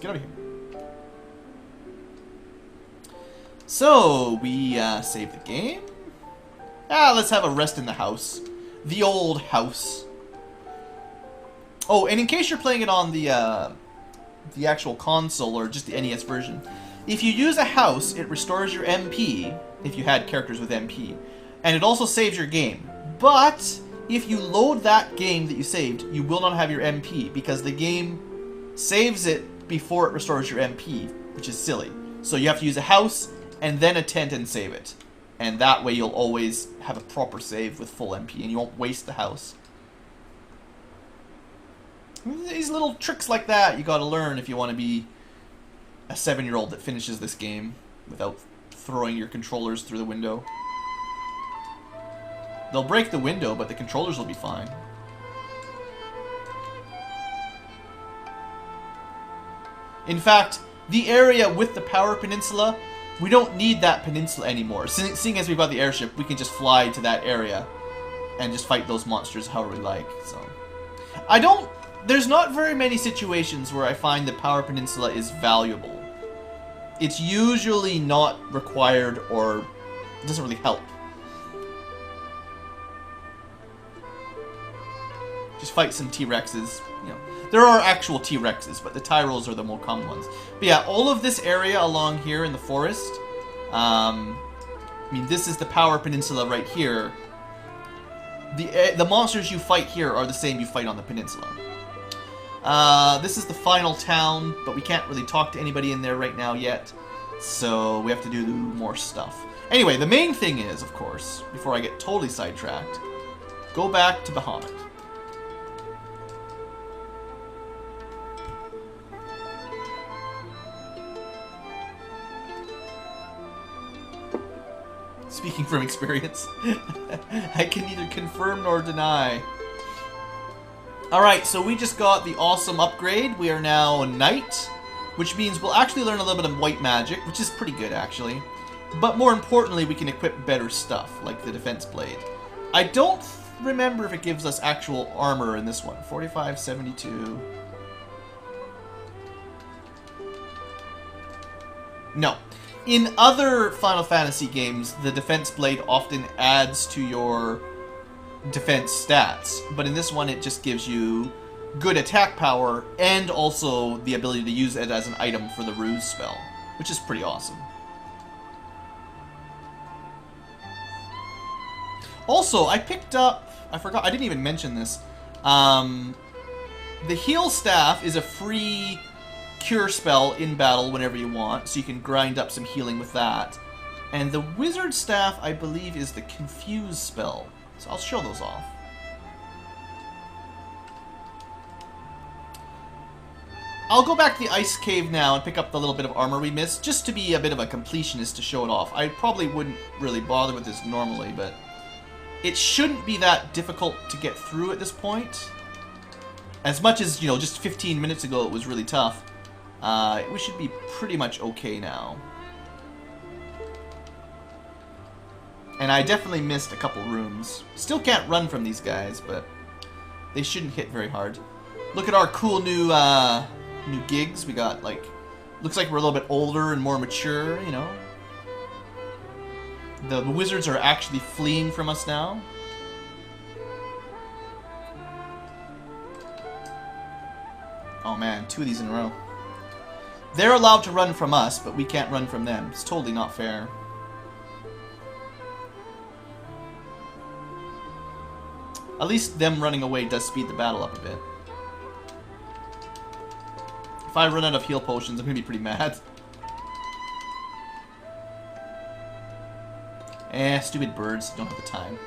Get out of here. So, we save the game. Let's have a rest in the house. The old house. Oh, and in case you're playing it on the actual console or just the NES version, if you use a house, it restores your MP, if you had characters with MP, and it also saves your game. But if you load that game that you saved, you will not have your MP, because the game saves it before it restores your MP, which is silly. So you have to use a house, and then a tent and save it. And that way you'll always have a proper save with full MP, and you won't waste the house. These little tricks like that you gotta learn if you want to be a 7-year-old that finishes this game without throwing your controllers through the window. They'll break the window, but the controllers will be fine. In fact, the area with the power peninsula, we don't need that peninsula anymore. Seeing as we've got the airship, we can just fly to that area and just fight those monsters however we like. So, there's not very many situations where I find the power peninsula is valuable. It's usually not required or doesn't really help. Just fight some T-Rexes, you know. There are actual T-Rexes, but the Tyros are the more common ones. But yeah, all of this area along here in the forest, I mean, this is the Power Peninsula right here. The monsters you fight here are the same you fight on the peninsula. This is the final town, but we can't really talk to anybody in there right now yet, so we have to do more stuff. Anyway, the main thing is, of course, before I get totally sidetracked, go back to Bahamut. Speaking from experience, I can neither confirm nor deny. Alright, so we just got the awesome upgrade. We are now a knight, which means we'll actually learn a little bit of white magic, which is pretty good, actually. But more importantly, we can equip better stuff, like the defense blade. I don't remember if it gives us actual armor in this one. 45, 72... No. In other Final Fantasy games, the defense blade often adds to your defense stats, but in this one it just gives you good attack power and also the ability to use it as an item for the ruse spell, which is pretty awesome. Also, I picked up, I forgot, I didn't even mention this, the heal staff is a free cure spell in battle whenever you want, so you can grind up some healing with that. And the wizard staff, I believe, is the confuse spell. So I'll show those off. I'll go back to the ice cave now and pick up the little bit of armor we missed, just to be a bit of a completionist to show it off. I probably wouldn't really bother with this normally, but it shouldn't be that difficult to get through at this point. As much as, you know, just 15 minutes ago it was really tough. We should be pretty much okay now. And I definitely missed a couple rooms. Still can't run from these guys, but they shouldn't hit very hard. Look at our cool new gigs. We got, like, looks like we're a little bit older and more mature, you know. The wizards are actually fleeing from us now. Oh man, 2 of these in a row. They're allowed to run from us, but we can't run from them. It's totally not fair. At least them running away does speed the battle up a bit. If I run out of heal potions, I'm gonna be pretty mad. Stupid birds. Don't have the time.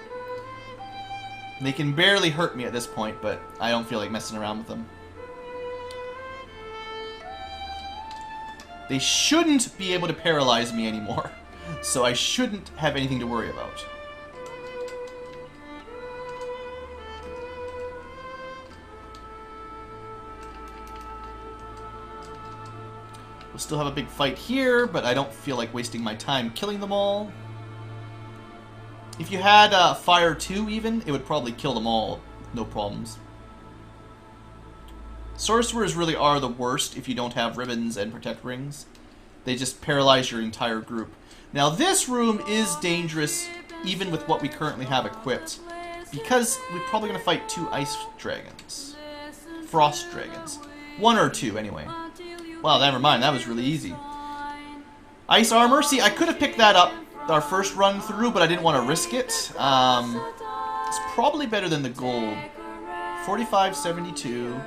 They can barely hurt me at this point, but I don't feel like messing around with them. They shouldn't be able to paralyze me anymore, so I shouldn't have anything to worry about. We'll still have a big fight here, but I don't feel like wasting my time killing them all. If you had Fire 2 even, it would probably kill them all, no problems. Sorcerers really are the worst if you don't have ribbons and protect rings. They just paralyze your entire group. Now this room is dangerous even with what we currently have equipped, because we're probably going to fight 2 ice dragons. Frost dragons. 1 or 2 anyway. Wow, never mind, that was really easy. Ice armor, see, I could have picked that up our first run through, but I didn't want to risk it. It's probably better than the gold. 45.72.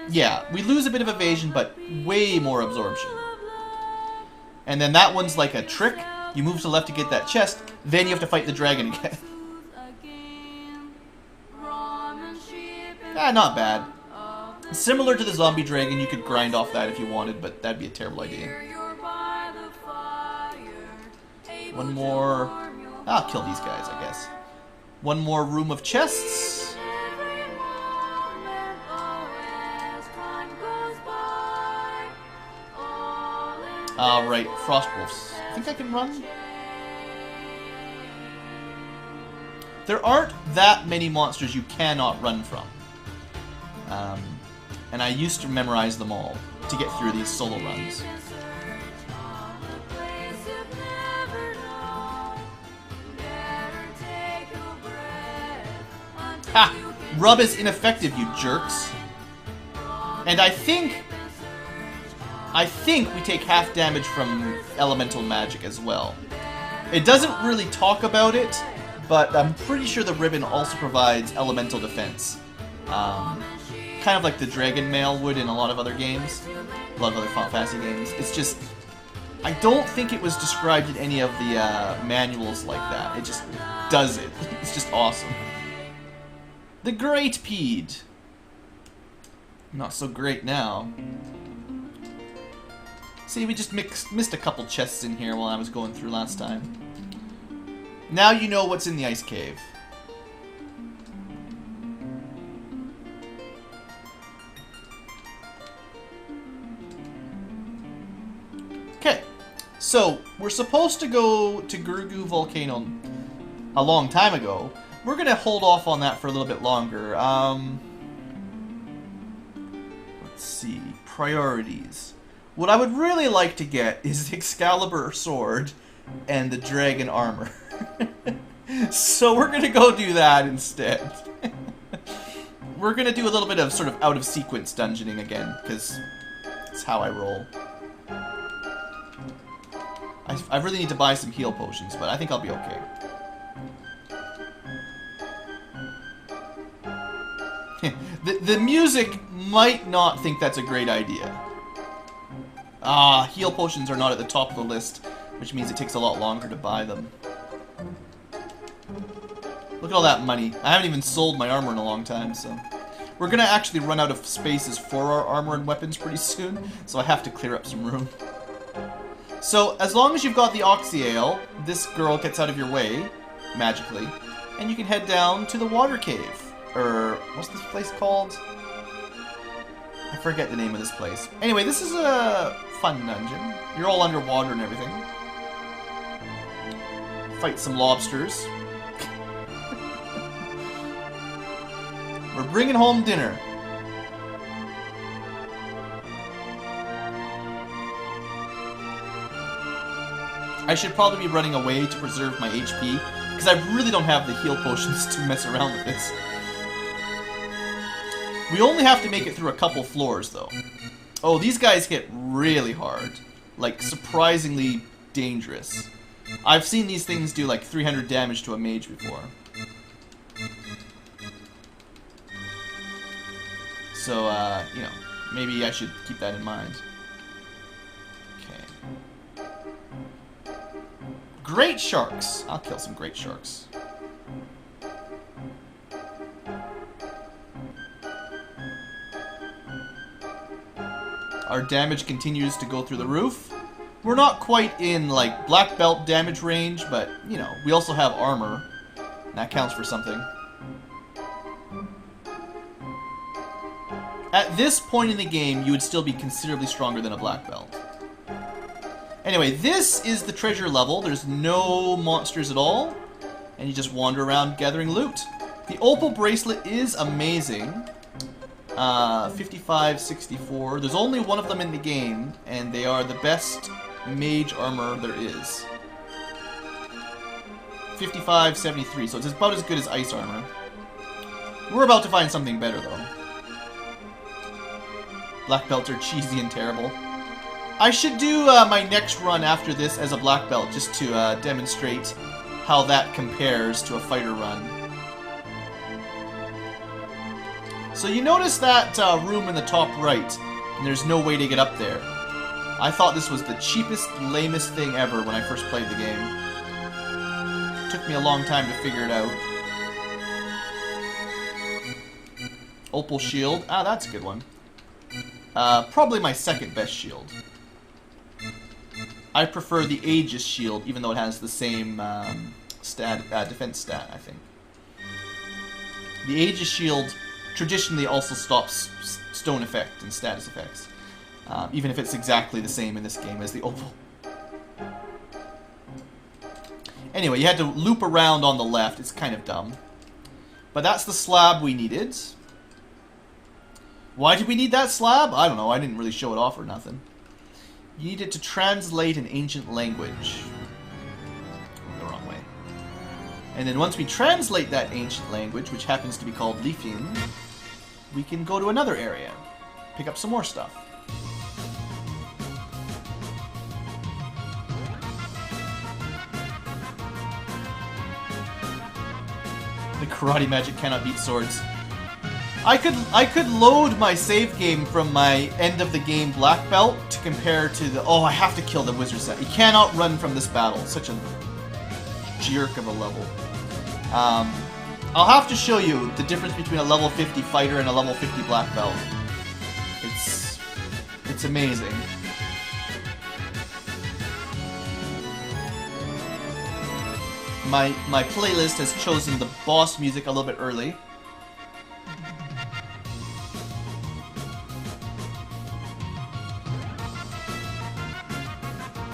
Yeah, we lose a bit of evasion, but way more absorption. And then that one's like a trick. You move to the left to get that chest, then you have to fight the dragon again. Ah, not bad. Similar to the zombie dragon, you could grind off that if you wanted, but that'd be a terrible idea. One more... I'll kill these guys, I guess. One more room of chests. Right, frost wolves. I think I can run? There aren't that many monsters you cannot run from. And I used to memorize them all to get through these solo runs. Ha! Rub is ineffective, you jerks. And I think we take half damage from elemental magic as well. It doesn't really talk about it, but I'm pretty sure the ribbon also provides elemental defense. Kind of like the dragon mail would in a lot of other games. A lot of other Final Fantasy games. It's just... I don't think it was described in any of the manuals like that. It just does it. It's just awesome. The Great Pede. Not so great now. See, we just missed a couple chests in here while I was going through last time. Now you know what's in the ice cave. Okay, so we're supposed to go to Gurgu Volcano a long time ago. We're going to hold off on that for a little bit longer. Let's see, priorities. What I would really like to get is the Excalibur sword and the dragon armor. So we're going to go do that instead. We're going to do a little bit of sort of out-of-sequence dungeoning again, because it's how I roll. I really need to buy some heal potions, but I think I'll be okay. The music might not think that's a great idea. Heal potions are not at the top of the list, which means it takes a lot longer to buy them. Look at all that money. I haven't even sold my armor in a long time, so... We're gonna actually run out of spaces for our armor and weapons pretty soon, so I have to clear up some room. So, as long as you've got the Oxy Ale, this girl gets out of your way, magically, and you can head down to the water cave. Or, what's this place called? I forget the name of this place. Anyway, this is a fun dungeon. You're all underwater and everything. Fight some lobsters. We're bringing home dinner. I should probably be running away to preserve my HP, because I really don't have the heal potions to mess around with this. We only have to make it through a couple floors, though. Oh, these guys hit really hard. Like, surprisingly dangerous. I've seen these things do like 300 damage to a mage before. So, you know, maybe I should keep that in mind. Okay. Great sharks! I'll kill some great sharks. Our damage continues to go through the roof. We're not quite in, like, black belt damage range, but, you know, we also have armor. That counts for something. At this point in the game, you would still be considerably stronger than a black belt. Anyway, this is the treasure level. There's no monsters at all. And you just wander around gathering loot. The opal bracelet is amazing. 5564. There's only one of them in the game, and they are the best mage armor there is. 5573, so it's about as good as ice armor. We're about to find something better, though. Black belts are cheesy and terrible. I should do my next run after this as a black belt, just to demonstrate how that compares to a fighter run. So you notice that room in the top right, and there's no way to get up there. I thought this was the cheapest, lamest thing ever when I first played the game. It took me a long time to figure it out. Opal shield. Ah, that's a good one. Probably my second best shield. I prefer the Aegis shield, even though it has the same defense stat, I think. The Aegis shield traditionally also stops stone effect and status effects, even if it's exactly the same in this game as the Opal. Anyway, you had to loop around on the left. It's kind of dumb. But that's the slab we needed. Why did we need that slab? I don't know. I didn't really show it off or nothing. You needed to translate an ancient language. The wrong way. And then once we translate that ancient language, which happens to be called Leafian, we can go to another area. Pick up some more stuff. The karate magic cannot beat swords. I could load my save game from my end of the game black belt to compare to the... Oh, I have to kill the wizard set. You cannot run from this battle. Such a jerk of a level. I'll have to show you the difference between a level 50 fighter and a level 50 black belt. It's amazing. My playlist has chosen the boss music a little bit early.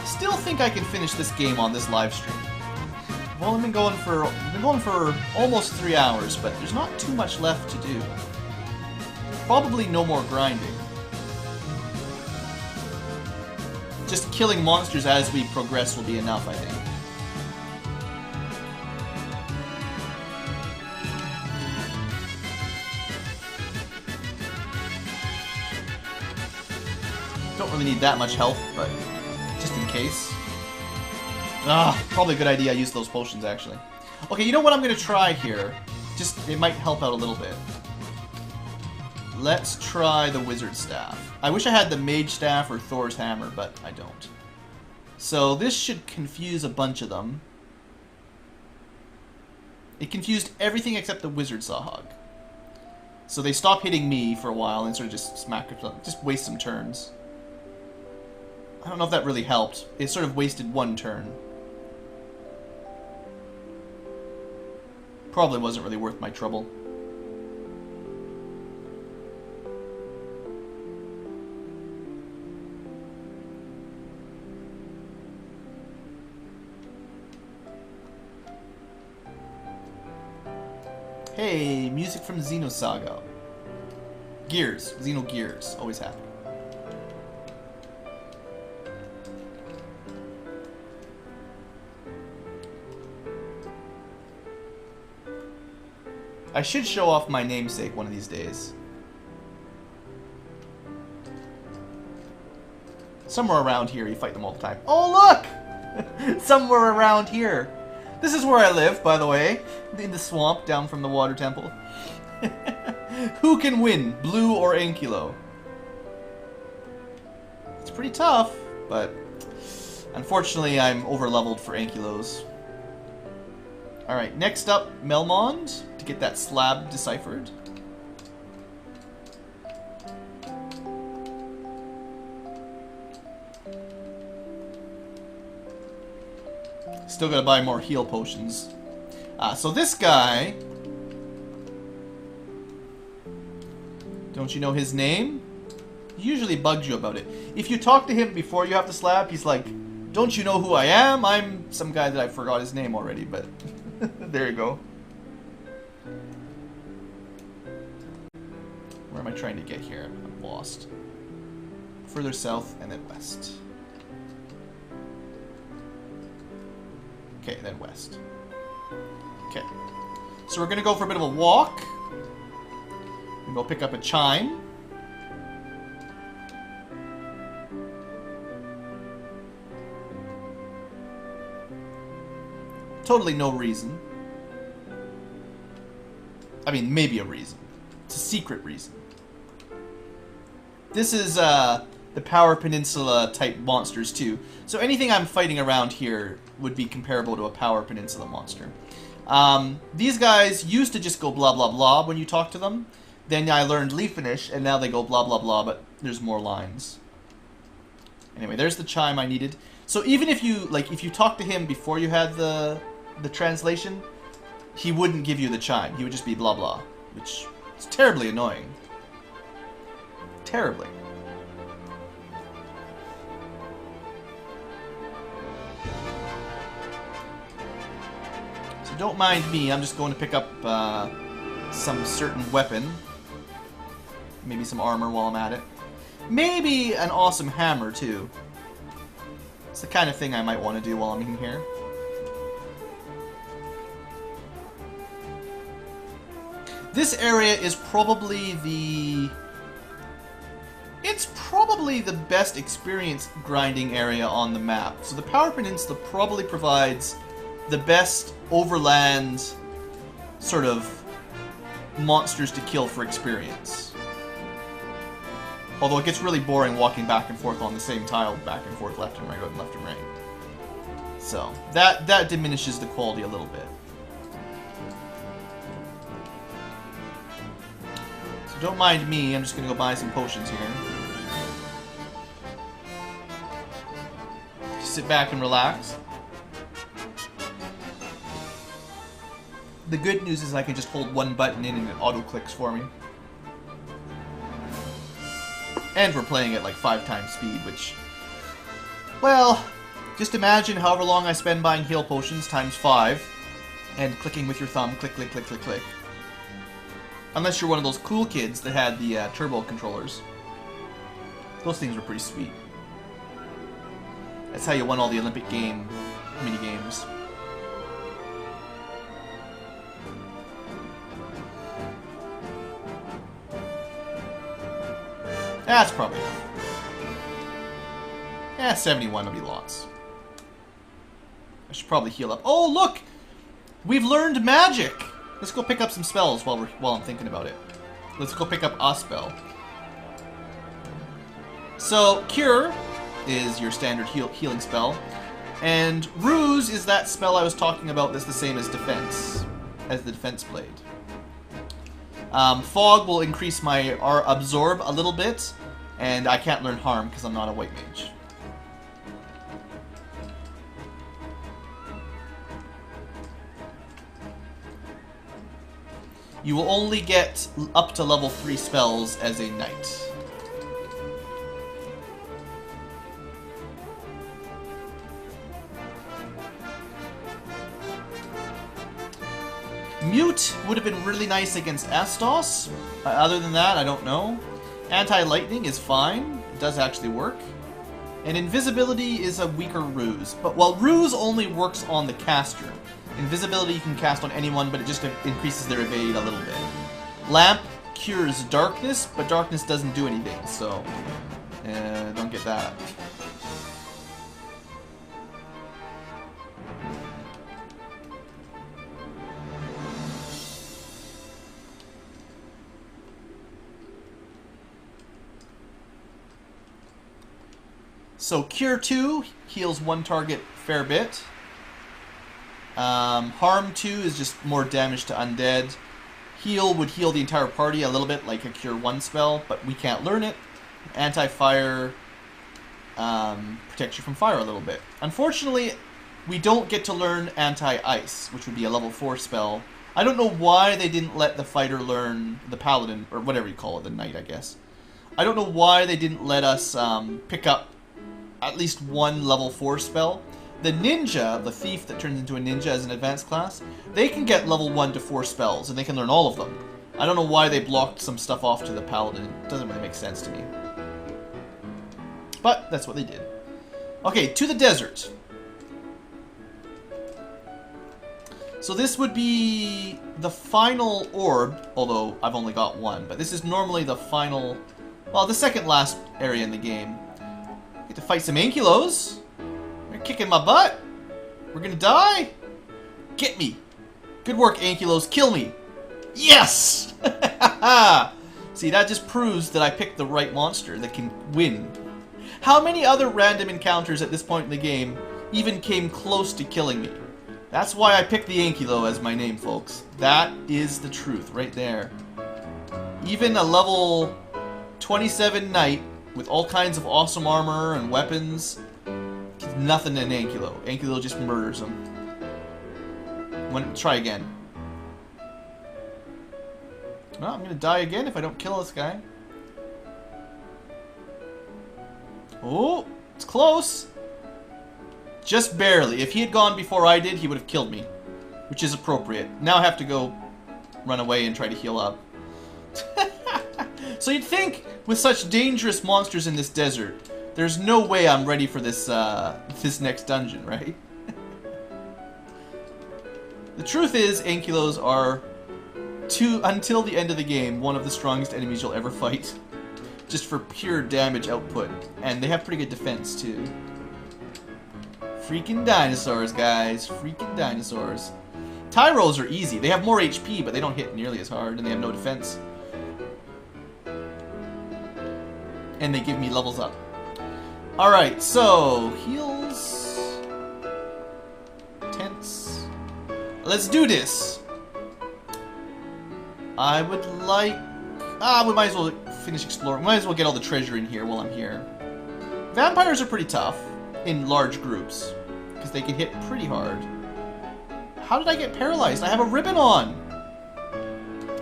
Still think I can finish this game on this live stream. I've only been going for almost 3 hours, but there's not too much left to do. Probably no more grinding. Just killing monsters as we progress will be enough, I think. Don't really need that much health, but just in case. Probably a good idea I use those potions, actually. Okay, you know what I'm going to try here? Just, it might help out a little bit. Let's try the wizard staff. I wish I had the mage staff or Thor's hammer, but I don't. So this should confuse a bunch of them. It confused everything except the wizard sawhog. So they stop hitting me for a while and sort of just just waste some turns. I don't know if that really helped. It sort of wasted one turn. Probably wasn't really worth my trouble. Hey, music from Xenosaga. Gears. Xenogears. Always happy. I should show off my namesake one of these days. Somewhere around here, you fight them all the time. Oh, look! Somewhere around here. This is where I live, by the way. In the swamp, down from the water temple. Who can win, Blue or Ankylo? It's pretty tough, but unfortunately I'm over-leveled for Ankylos. Alright, next up, Melmond, to get that slab deciphered. Still gotta buy more heal potions. So this guy... Don't you know his name? He usually bugs you about it. If you talk to him before you have the slab, he's like, don't you know who I am? I'm some guy that I forgot his name already, but... There you go. Where am I trying to get here? I'm lost. Further south and then west. Okay, then west. Okay. So we're gonna go for a bit of a walk. And go pick up a chime. Totally no reason. I mean, maybe a reason. It's a secret reason. This is the Power Peninsula type monsters too. So anything I'm fighting around here would be comparable to a Power Peninsula monster. These guys used to just go blah blah blah when you talk to them. Then I learned Leaf Finish, and now they go blah blah blah, but there's more lines. Anyway, there's the chime I needed. So even if you if you talk to him before you had the translation, he wouldn't give you the chime. He would just be blah blah, which is terribly annoying. Terribly. So don't mind me. I'm just going to pick up some certain weapon. Maybe some armor while I'm at it. Maybe an awesome hammer too. It's the kind of thing I might want to do while I'm in here. This area is probably the... It's probably the best experience grinding area on the map. So the Power Peninsula probably provides the best overland sort of monsters to kill for experience. Although it gets really boring walking back and forth on the same tile, back and forth, left and right, left and right. So that diminishes the quality a little bit. So don't mind me, I'm just gonna go buy some potions here. Just sit back and relax. The good news is I can just hold one button in and it auto-clicks for me. And we're playing at like 5 times speed, which... Well, just imagine however long I spend buying heal potions times 5. And clicking with your thumb, click, click, click, click, click. Unless you're one of those cool kids that had the turbo controllers. Those things were pretty sweet. That's how you won all the Olympic game mini-games. That's probably enough. Yeah, 71 will be lots. I should probably heal up. Oh, look! We've learned magic! Let's go pick up some spells while I'm thinking about it. Let's go pick up a spell. So, Cure is your standard healing spell. And Ruse is that spell I was talking about that's the same as Defense. As the Defense Blade. Fog will increase my Absorb a little bit. And I can't learn Harm because I'm not a white mage. You will only get up to level 3 spells as a knight. Mute would have been really nice against Astos. Other than that, I don't know. Anti-lightning is fine. It does actually work. And invisibility is a weaker ruse. But while ruse only works on the caster, invisibility you can cast on anyone, but it just increases their evade a little bit. Lamp cures darkness, but darkness doesn't do anything, so don't get that. So Cure 2 heals one target fair bit. Harm 2 is just more damage to undead. Heal would heal the entire party a little bit, like a Cure 1 spell, but we can't learn it. Anti-fire protects you from fire a little bit. Unfortunately, we don't get to learn Anti-Ice, which would be a level 4 spell. I don't know why they didn't let the fighter learn the paladin, or whatever you call it, the knight, I guess. I don't know why they didn't let us pick up at least one level 4 spell. The ninja, the thief that turns into a ninja as an advanced class, they can get level 1 to 4 spells, and they can learn all of them. I don't know why they blocked some stuff off to the paladin. It doesn't really make sense to me. But that's what they did. Okay, to the desert. So this would be the final orb, although I've only got one, but this is normally the final, well, the second last area in the game. Get to fight some ankylos. They're kicking my butt. We're gonna die. Get me. Good work, ankylos. Kill me. Yes! See, that just proves that I picked the right monster that can win. How many other random encounters at this point in the game even came close to killing me? That's why I picked the Ankylo as my name, folks. That is the truth right there. Even a level 27 knight with all kinds of awesome armor and weapons, nothing in Ankylo. Ankylo just murders him. Try again. Well, I'm gonna die again if I don't kill this guy. Oh, it's close. Just barely. If he had gone before I did, he would have killed me. Which is appropriate. Now I have to go run away and try to heal up. So you'd think, with such dangerous monsters in this desert, there's no way I'm ready for this, this next dungeon, right? The truth is, Ankylos are, until the end of the game, one of the strongest enemies you'll ever fight. Just for pure damage output. And they have pretty good defense, too. Freaking dinosaurs, guys. Freaking dinosaurs. Tyros are easy. They have more HP, but they don't hit nearly as hard, and they have no defense. And they give me levels up. Alright, so... heals... tents... Let's do this! I would like... we might as well finish exploring. Might as well get all the treasure in here while I'm here. Vampires are pretty tough in large groups, because they can hit pretty hard. How did I get paralyzed? I have a ribbon on!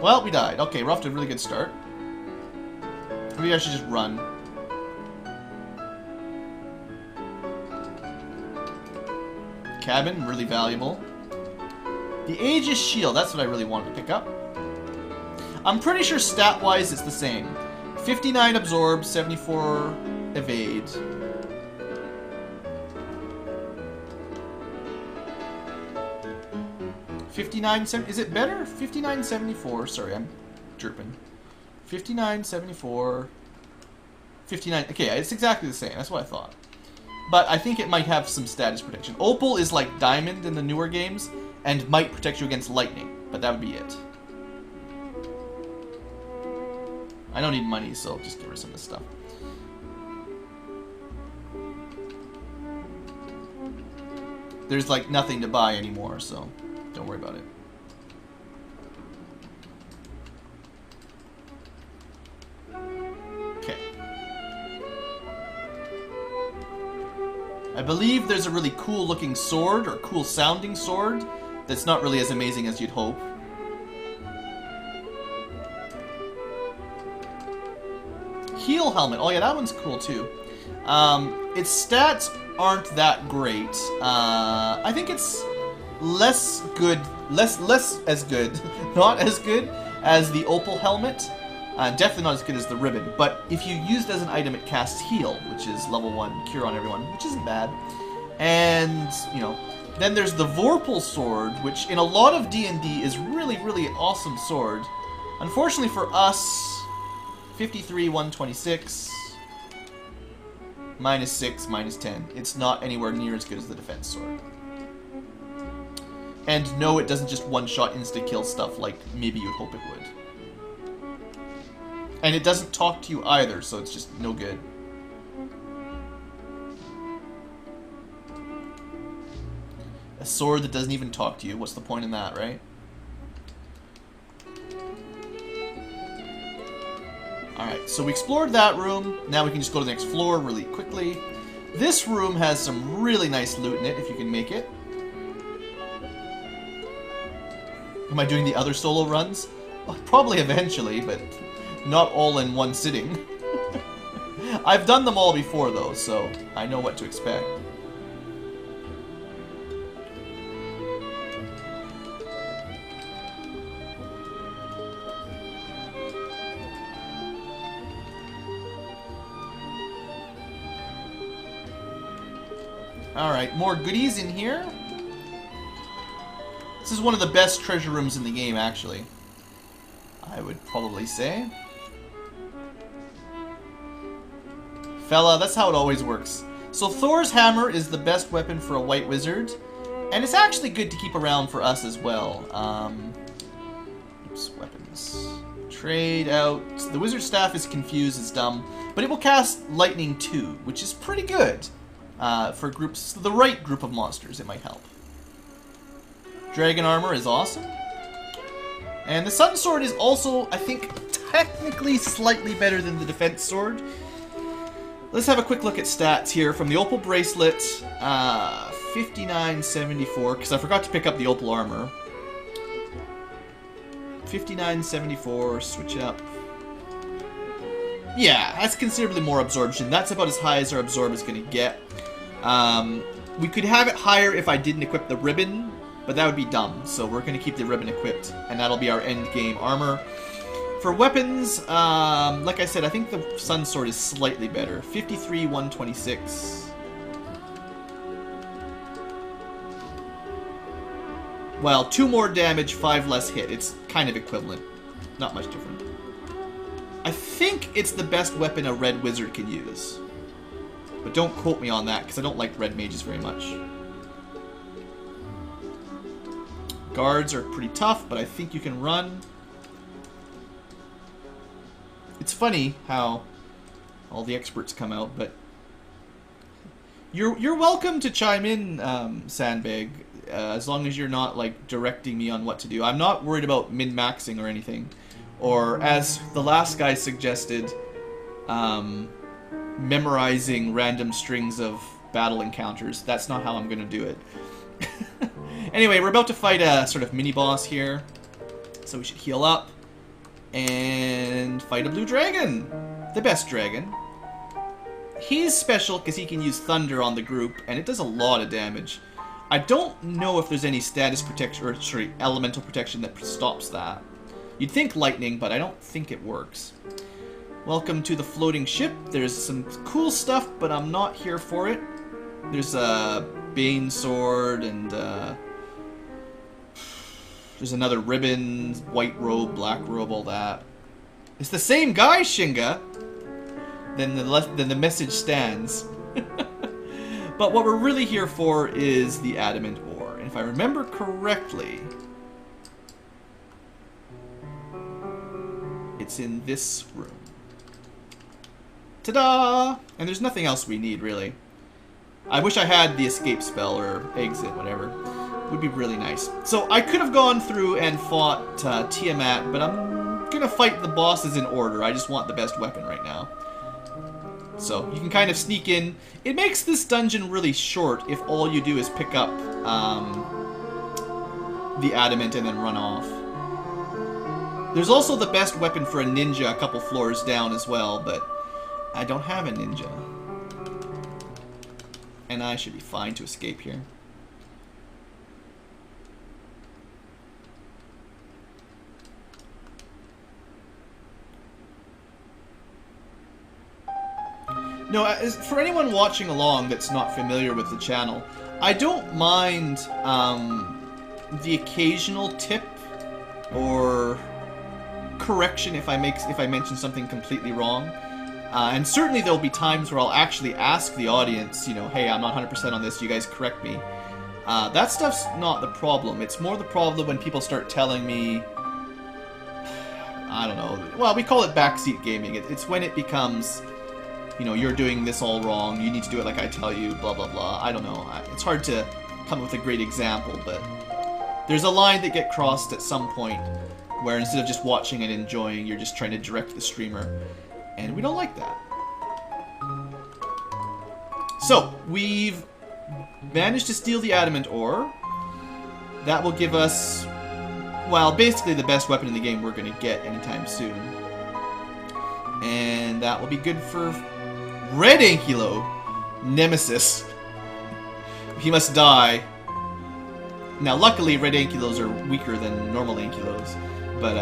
Well, we died. Okay, we're off to a really good start. Maybe I should just run. Cabin, really valuable. The Aegis Shield, that's what I really wanted to pick up. I'm pretty sure stat-wise it's the same. 59 absorb, 74 evade. 59, is it better? 5974, sorry, I'm chirping. 5974, 59, okay, it's exactly the same, that's what I thought. But I think it might have some status protection. Opal is like Diamond in the newer games, and might protect you against lightning, but that would be it. I don't need money, so I'll just get rid of some of this stuff. There's like nothing to buy anymore, so don't worry about it. Okay. I believe there's a really cool looking sword, or cool sounding sword, that's not really as amazing as you'd hope. Heal helmet. Oh yeah, that one's cool too. Its stats aren't that great. I think it's less good, less as good, not as good as the Opal helmet. Definitely not as good as the ribbon. But if you use it as an item, it casts heal, which is level 1 cure on everyone, which isn't bad. And you know, then there's the Vorpal sword, which in a lot of D&D is really, really awesome sword. Unfortunately for us. 53, 126, minus 6, minus 10. It's not anywhere near as good as the defense sword. And no, it doesn't just one-shot insta-kill stuff like maybe you'd hope it would. And it doesn't talk to you either, so it's just no good. A sword that doesn't even talk to you, what's the point in that, right? Alright, so we explored that room. Now we can just go to the next floor really quickly. This room has some really nice loot in it, if you can make it. Am I doing the other solo runs? Well, probably eventually, but not all in one sitting. I've done them all before, though, so I know what to expect. Alright, more goodies in here. This is one of the best treasure rooms in the game, actually. I would probably say. Fella, that's how it always works. So Thor's hammer is the best weapon for a white wizard. And it's actually good to keep around for us as well. Oops, weapons. Trade out. The wizard staff is confused, it's dumb. But it will cast lightning too, which is pretty good. For groups, the right group of monsters, it might help. Dragon armor is awesome. And the sun sword is also, I think, technically slightly better than the defense sword. Let's have a quick look at stats here. From the opal bracelet, 5974, because I forgot to pick up the opal armor. 5974, switch up. Yeah, that's considerably more absorption. That's about as high as our absorb is going to get. We could have it higher if I didn't equip the ribbon, but that would be dumb. So we're going to keep the ribbon equipped, and that'll be our end game armor. For weapons, like I said, I think the sun sword is slightly better. 53, 126. Well, 2 more damage, 5 less hit. It's kind of equivalent. Not much different. I think it's the best weapon a red wizard can use. But don't quote me on that, because I don't like red mages very much. Guards are pretty tough, but I think you can run. It's funny how all the experts come out, but you're welcome to chime in, Sandbag, as long as you're not like directing me on what to do. I'm not worried about min-maxing or anything, or as the last guy suggested, memorizing random strings of battle encounters. That's not how I'm going to do it. Anyway, we're about to fight a sort of mini-boss here, so we should heal up. And fight a blue dragon. The best dragon. He's special because he can use thunder on the group, and it does a lot of damage. I don't know if there's any status protection, or sorry, elemental protection that stops that. You'd think lightning, but I don't think it works. Welcome to the floating ship. There's some cool stuff, but I'm not here for it. There's a Bane sword, and there's another ribbon, white robe, black robe, all that. It's the same guy, Shinga. Then the message stands. But what we're really here for is the Adamant ore. And if I remember correctly, it's in this room. Ta-da! And there's nothing else we need, really. I wish I had the escape spell or exit, whatever. Would be really nice. So I could have gone through and fought Tiamat, but I'm gonna fight the bosses in order. I just want the best weapon right now. So you can kind of sneak in. It makes this dungeon really short if all you do is pick up the Adamant and then run off. There's also the best weapon for a ninja a couple floors down as well, but I don't have a ninja. And I should be fine to escape here. No, for anyone watching along that's not familiar with the channel, I don't mind the occasional tip or correction if I mention something completely wrong. And certainly there'll be times where I'll actually ask the audience, you know, hey, I'm not 100% on this, you guys correct me. That stuff's not the problem. It's more the problem when people start telling me, I don't know, well, we call it backseat gaming. It's when it becomes, you know, you're doing this all wrong, you need to do it like I tell you, blah, blah, blah. I don't know. It's hard to come up with a great example, but there's a line that gets crossed at some point where instead of just watching and enjoying, you're just trying to direct the streamer. And we don't like that. So, we've managed to steal the Adamant ore. That will give us, well, basically the best weapon in the game we're going to get anytime soon. And that will be good for BlueAnkylo, Nemesis. He must die. Now, luckily, red ankylos are weaker than normal ankylos, but